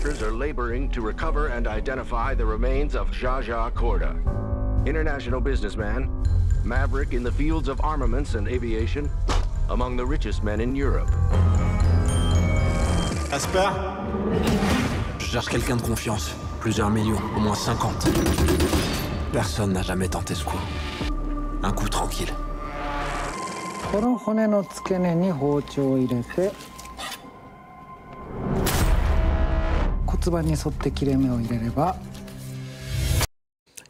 workers are laboring to recover and identify the remains of Jaja Korda, international businessman, maverick in the fields of armaments and aviation, among the richest men in Europe. Asper? Je cherche quelqu'un de confiance. Plusieurs millions, au moins 50. Personne n'a jamais tenté ce coup. Un coup tranquille. この骨の付け根に包丁を入れて骨盤に沿って切れ目を入れれば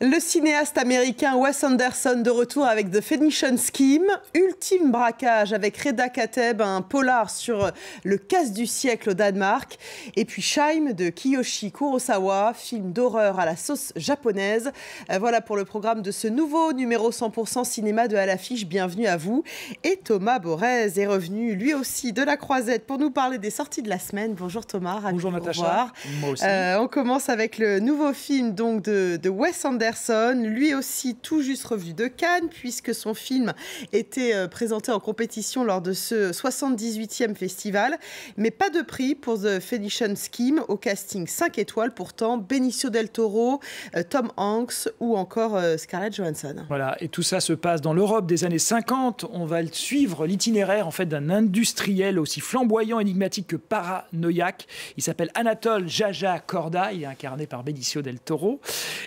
Le cinéaste américain Wes Anderson de retour avec The Phoenician Scheme, Ultime braquage avec Reda Kateb, un polar sur le casse du siècle au Danemark, et puis Shime de Kiyoshi Kurosawa, film d'horreur à la sauce japonaise. Voilà pour le programme de ce nouveau numéro 100% cinéma de À l'affiche. Bienvenue à vous. Et Thomas Borez est revenu lui aussi de la Croisette pour nous parler des sorties de la semaine. Bonjour Thomas. Bonjour Natacha. Moi aussi. On commence avec le nouveau film donc de Wes Anderson. Lui aussi tout juste revenu de Cannes puisque son film était présenté en compétition lors de ce 78e festival, mais pas de prix pour The Phoenician Scheme, au casting 5 étoiles pourtant, Benicio del Toro, Tom Hanks ou encore Scarlett Johansson. Voilà, et tout ça se passe dans l'Europe des années 50. On va suivre l'itinéraire en fait d'un industriel aussi flamboyant, énigmatique que paranoïaque. Il s'appelle Anatole Jaja Korda, il est incarné par Benicio del Toro.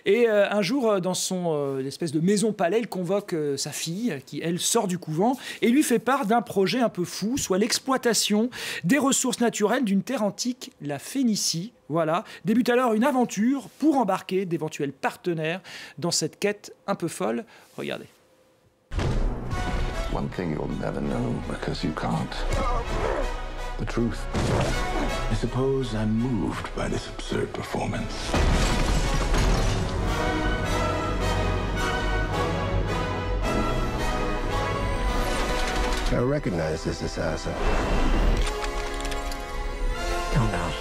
Et un jour, dans son espèce de maison-palais, il convoque sa fille, qui, elle, sort du couvent, et lui fait part d'un projet un peu fou, soit l'exploitation des ressources naturelles d'une terre antique, la Phénicie. Voilà, débute alors une aventure pour embarquer d'éventuels partenaires dans cette quête un peu folle. Regardez. One thing you'll never know because you can't. The truth. I suppose I'm moved by this absurd performance. I recognize this assassin. Calm down.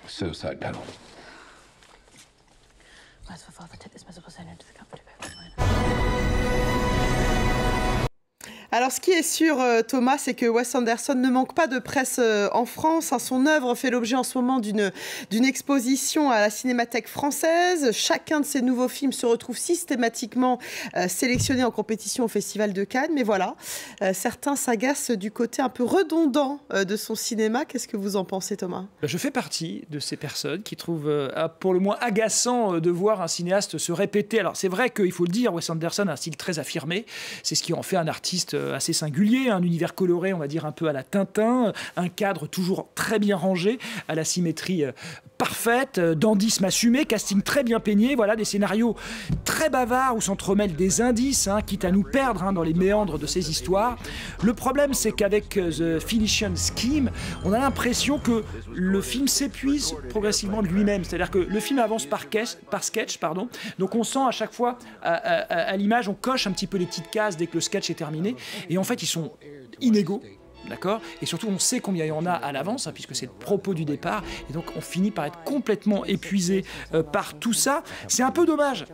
Suicide panel. Merciful Father, take this miserable sin into the comfort of heaven. Alors, ce qui est sûr, Thomas, c'est que Wes Anderson ne manque pas de presse en France. Son œuvre fait l'objet en ce moment d'une exposition à la Cinémathèque française. Chacun de ses nouveaux films se retrouve systématiquement sélectionné en compétition au Festival de Cannes. Mais voilà, certains s'agacent du côté un peu redondant de son cinéma. Qu'est-ce que vous en pensez, Thomas ? Je fais partie de ces personnes qui trouvent pour le moins agaçant de voir un cinéaste se répéter. Alors, c'est vrai qu'il faut le dire, Wes Anderson a un style très affirmé. C'est ce qui en fait un artiste assez singulier, un univers coloré, on va dire un peu à la Tintin, un cadre toujours très bien rangé, à la symétrie parfaite, dandysme assumé, casting très bien peigné, voilà, des scénarios très bavards où s'entremêlent des indices, quitte à nous perdre dans les méandres de ces histoires. Le problème, c'est qu'avec The Phoenician Scheme, on a l'impression que le film s'épuise progressivement de lui-même, c'est-à-dire que le film avance par sketch, donc on sent à chaque fois, à l'image, on coche un petit peu les petites cases dès que le sketch est terminé, et en fait, ils sont inégaux. D'accord ? Et surtout, on sait combien il y en a à l'avance, puisque c'est le propos du départ. Et donc, on finit par être complètement épuisé par tout ça. C'est un peu dommage.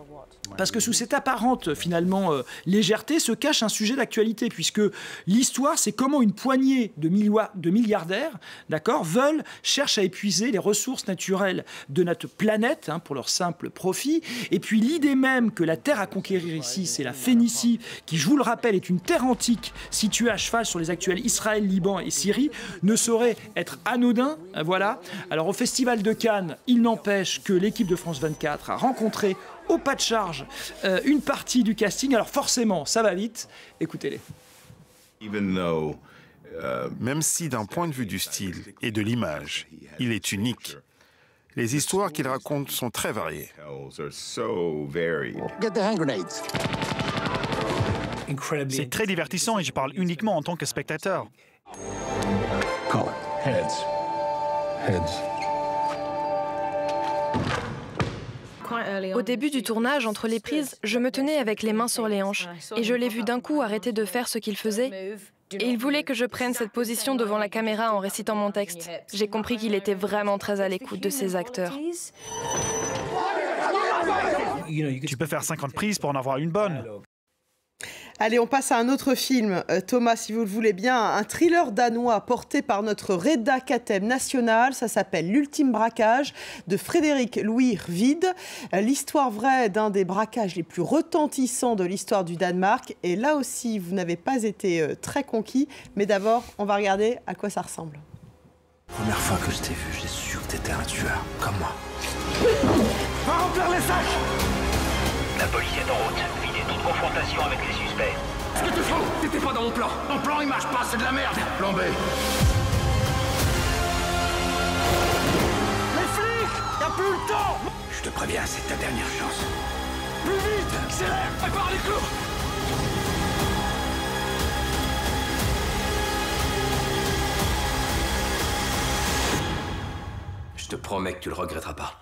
Parce que sous cette apparente, finalement, légèreté se cache un sujet d'actualité, puisque l'histoire, c'est comment une poignée de milliardaires, d'accord, cherchent à épuiser les ressources naturelles de notre planète, pour leur simple profit. Et puis l'idée même que la terre à conquérir ici, c'est la Phénicie, qui, je vous le rappelle, est une terre antique située à cheval sur les actuels Israël, Liban et Syrie, ne saurait être anodin. Voilà. Alors au Festival de Cannes, il n'empêche que l'équipe de France 24 a rencontré au pas de charge une partie du casting. Alors forcément, ça va vite. Écoutez-les. Même si d'un point de vue du style et de l'image, il est unique, les histoires qu'il raconte sont très variées. Get the hand grenades. C'est très divertissant et je parle uniquement en tant que spectateur. Call it. Heads. Heads. Au début du tournage, entre les prises, je me tenais avec les mains sur les hanches et je l'ai vu d'un coup arrêter de faire ce qu'il faisait. Et il voulait que je prenne cette position devant la caméra en récitant mon texte. J'ai compris qu'il était vraiment très à l'écoute de ses acteurs. Tu peux faire 50 prises pour en avoir une bonne. Allez, on passe à un autre film, Thomas, si vous le voulez bien, un thriller danois porté par notre Reda Kateb national. Ça s'appelle L'ultime braquage de Frédéric Louis Rvid. L'histoire vraie d'un des braquages les plus retentissants de l'histoire du Danemark. Et là aussi, vous n'avez pas été très conquis. Mais d'abord, on va regarder à quoi ça ressemble. Première fois que je t'ai vu, j'ai su que t'étais un tueur, comme moi. Va remplir les sacs! La police est en route. Évitez toute confrontation avec les suspects. Ce que tu fous, t'étais pas dans mon plan. Mon plan, il marche pas, c'est de la merde. Plan B. Les flics! Y'a plus le temps! Je te préviens, c'est ta dernière chance. Plus vite! Accélère! Prépare les clous! Je te promets que tu le regretteras pas.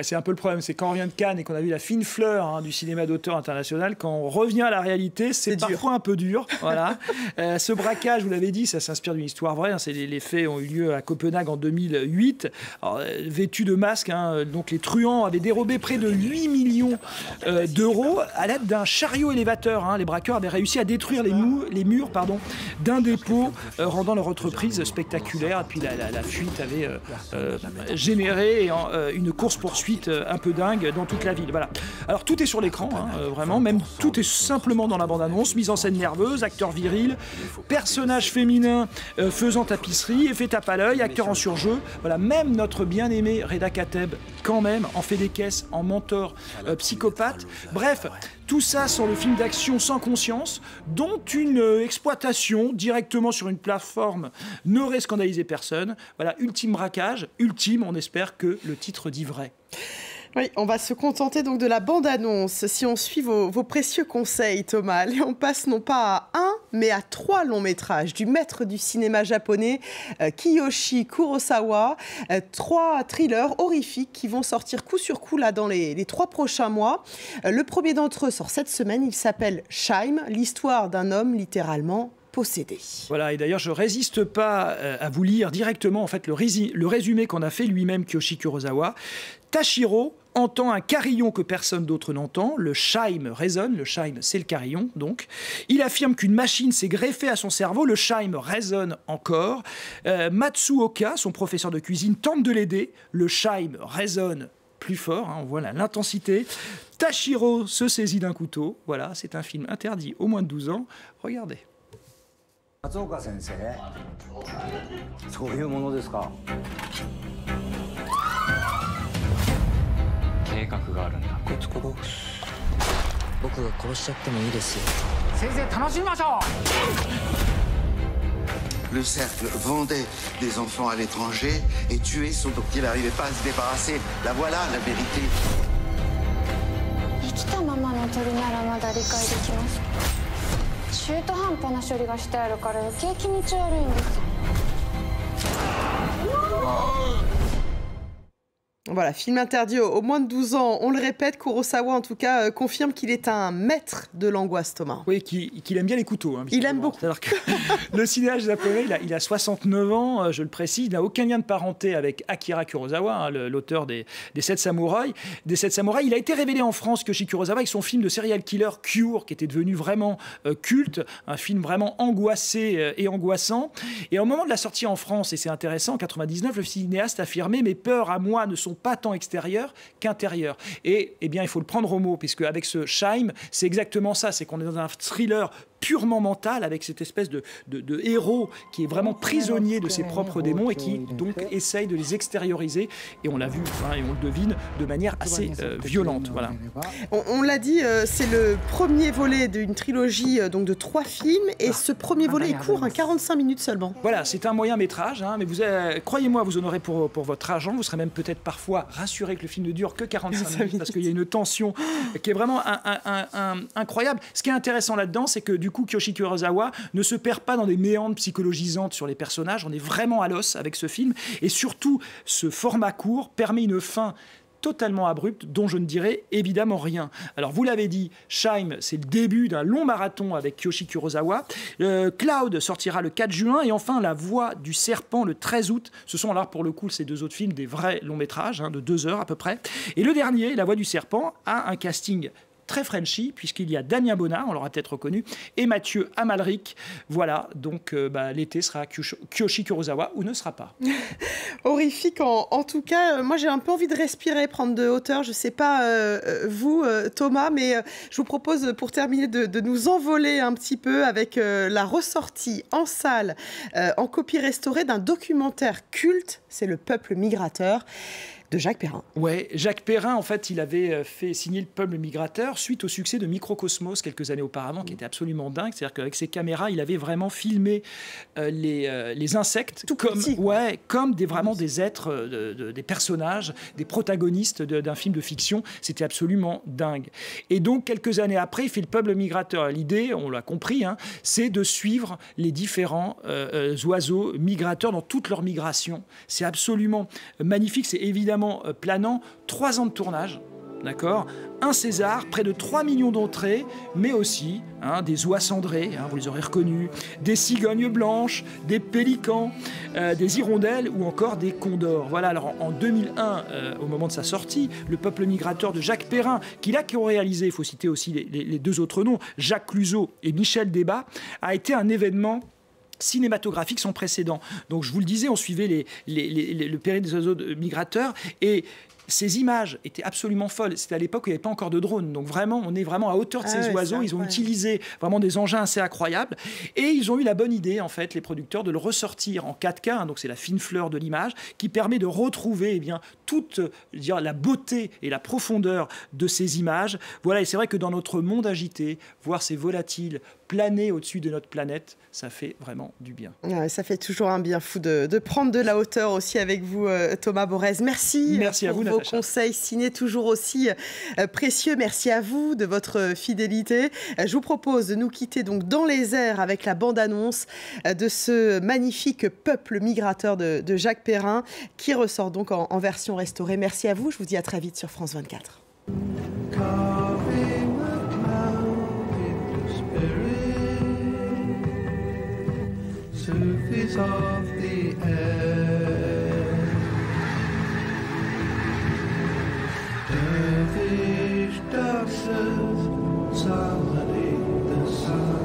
C'est un peu le problème, c'est quand on revient de Cannes et qu'on a vu la fine fleur du cinéma d'auteur international, quand on revient à la réalité, c'est parfois un peu dur. Voilà. Ce braquage, vous l'avez dit, ça s'inspire d'une histoire vraie. Les faits ont eu lieu à Copenhague en 2008. Alors, vêtus de masques, donc les truands avaient dérobé près de 8 millions d'euros à l'aide d'un chariot élévateur. Les braqueurs avaient réussi à détruire les murs d'un dépôt, rendant leur entreprise spectaculaire. Et puis la fuite avait généré une course-poursuite un peu dingue dans toute la ville. Voilà. Alors tout est sur l'écran, vraiment, même tout est simplement dans la bande-annonce, mise en scène nerveuse, acteur viril, personnage féminin faisant tapisserie, effet tape à l'œil, acteur en surjeu. Voilà, même notre bien-aimé Reda Kateb, quand même, en fait des caisses, en mentor psychopathe. Bref, tout ça sur le film d'action sans conscience, dont une exploitation directement sur une plateforme n'aurait scandalisé personne. Voilà, ultime braquage, ultime, on espère que le titre dit vrai. Oui, on va se contenter donc de la bande-annonce. Si on suit vos précieux conseils, Thomas, allez, on passe non pas à un, mais à 3 longs métrages du maître du cinéma japonais, Kiyoshi Kurosawa. 3 thrillers horrifiques qui vont sortir coup sur coup là, dans les 3 prochains mois. Le premier d'entre eux sort cette semaine, il s'appelle Shime, l'histoire d'un homme littéralement possédé. Voilà, et d'ailleurs, je ne résiste pas à vous lire directement en fait, le résumé qu'on a fait lui-même, Kiyoshi Kurosawa. Tashiro entend un carillon que personne d'autre n'entend. Le chime résonne. Le chime, c'est le carillon, donc. Il affirme qu'une machine s'est greffée à son cerveau. Le chime résonne encore. Matsuoka, son professeur de cuisine, tente de l'aider. Le chime résonne plus fort, on voit l'intensité. Tashiro se saisit d'un couteau. Voilà, c'est un film interdit aux moins de 12 ans. Regardez. 松岡先生、そういうものですか。計画があるんだ。こいつ殺す。僕が殺しちゃってもいいですよ。先生楽しみましょう。 Le cercle vendait des enfants à l'étranger et tuait ceux dont il n'arrivait pas à se débarrasser. La voilà, la vérité. 生きたままの鳥ならまだ理解できます。中途半端な処理がしてあるから余計気持ち悪いんです。 Voilà, film interdit aux moins de 12 ans. On le répète, Kurosawa, en tout cas, confirme qu'il est un maître de l'angoisse, Thomas. Oui, qu'il aime bien les couteaux. Il aime beaucoup. C'est-à-dire que le cinéaste japonais, il a 69 ans, je le précise, il n'a aucun lien de parenté avec Akira Kurosawa, l'auteur des 7 samouraïs. Des 7 samouraïs, il a été révélé en France, Kiyoshi Kurosawa, avec son film de serial killer Cure, qui était devenu vraiment culte, un film vraiment angoissé et angoissant. Et au moment de la sortie en France, et c'est intéressant, en 99, le cinéaste affirmait « Mes peurs à moi ne sont pas tant extérieures qu'intérieures ». Et eh bien, il faut le prendre au mot, puisque avec ce Shime, c'est exactement ça, c'est qu'on est dans un thriller purement mental, avec cette espèce de héros qui est vraiment prisonnier de ses propres démons et qui donc essaye de les extérioriser. Et on l'a vu, et on le devine, de manière assez violente. Voilà. On l'a dit, c'est le premier volet d'une trilogie donc de 3 films, et ce premier volet est court, 45 minutes seulement. Voilà, c'est un moyen métrage, mais croyez-moi, vous en aurez pour votre argent. Vous serez même peut-être parfois rassuré que le film ne dure que 45 minutes, parce qu'il y a une tension qui est vraiment incroyable. Ce qui est intéressant là-dedans, c'est que du coup, Kiyoshi Kurosawa ne se perd pas dans des méandres psychologisantes sur les personnages. On est vraiment à l'os avec ce film. Et surtout, ce format court permet une fin totalement abrupte dont je ne dirai évidemment rien. Alors vous l'avez dit, Shime, c'est le début d'un long marathon avec Kiyoshi Kurosawa. Cloud sortira le 4 juin et enfin La Voix du Serpent le 13 août. Ce sont là pour le coup ces deux autres films des vrais longs métrages de 2 heures à peu près. Et le dernier, La Voix du Serpent, a un casting très Frenchy, puisqu'il y a Damien Bonnard, on l'aura peut-être reconnu, et Mathieu Amalric. Voilà, donc l'été sera Kiyoshi Kurosawa ou ne sera pas. Horrifique en tout cas. Moi, j'ai un peu envie de respirer, prendre de hauteur. Je ne sais pas vous, Thomas, mais je vous propose, pour terminer, de nous envoler un petit peu avec la ressortie en salle, en copie restaurée, d'un documentaire culte, c'est Le Peuple migrateur, de Jacques Perrin. Ouais, Jacques Perrin, en fait, il avait fait signer Le Peuple migrateur suite au succès de Microcosmos quelques années auparavant, qui était absolument dingue. C'est-à-dire qu'avec ses caméras, il avait vraiment filmé les insectes comme vraiment des êtres, des personnages, des protagonistes d'un film de fiction. C'était absolument dingue. Et donc, quelques années après, il fait Le Peuple migrateur. L'idée, on l'a compris, c'est de suivre les différents oiseaux migrateurs dans toute leur migration. C'est absolument magnifique. C'est évidemment planant. 3 ans de tournage, d'accord, un César, près de 3 millions d'entrées, mais aussi des oies cendrées, vous les aurez reconnus, des cigognes blanches, des pélicans, des hirondelles ou encore des condors. Voilà, alors en 2001, au moment de sa sortie, Le Peuple migrateur de Jacques Perrin, qui ont réalisé, il faut citer aussi les 2 autres noms, Jacques Cluzot et Michel Debat, a été un événement cinématographique sans précédent. Donc je vous le disais, on suivait le périple des oiseaux migrateurs et ces images étaient absolument folles. C'était à l'époque où il n'y avait pas encore de drone. Donc vraiment, on est vraiment à hauteur de ces oiseaux. Ils ont utilisé vraiment des engins assez incroyables. Et ils ont eu la bonne idée, en fait, les producteurs, de le ressortir en 4K. Donc c'est la fine fleur de l'image qui permet de retrouver toute la beauté et la profondeur de ces images. Voilà, et c'est vrai que dans notre monde agité, voir ces volatiles planer au-dessus de notre planète, ça fait vraiment du bien. Ouais, ça fait toujours un bien fou de prendre de la hauteur aussi avec vous, Thomas Borez. Merci pour à vous, vos conseils ciné toujours aussi précieux. Merci à vous de votre fidélité. Je vous propose de nous quitter donc dans les airs avec la bande-annonce de ce magnifique Peuple migrateur de Jacques Perrin qui ressort donc en version restaurée. Merci à vous. Je vous dis à très vite sur France 24. Surface of the air, dervish dancers, summoning the sun.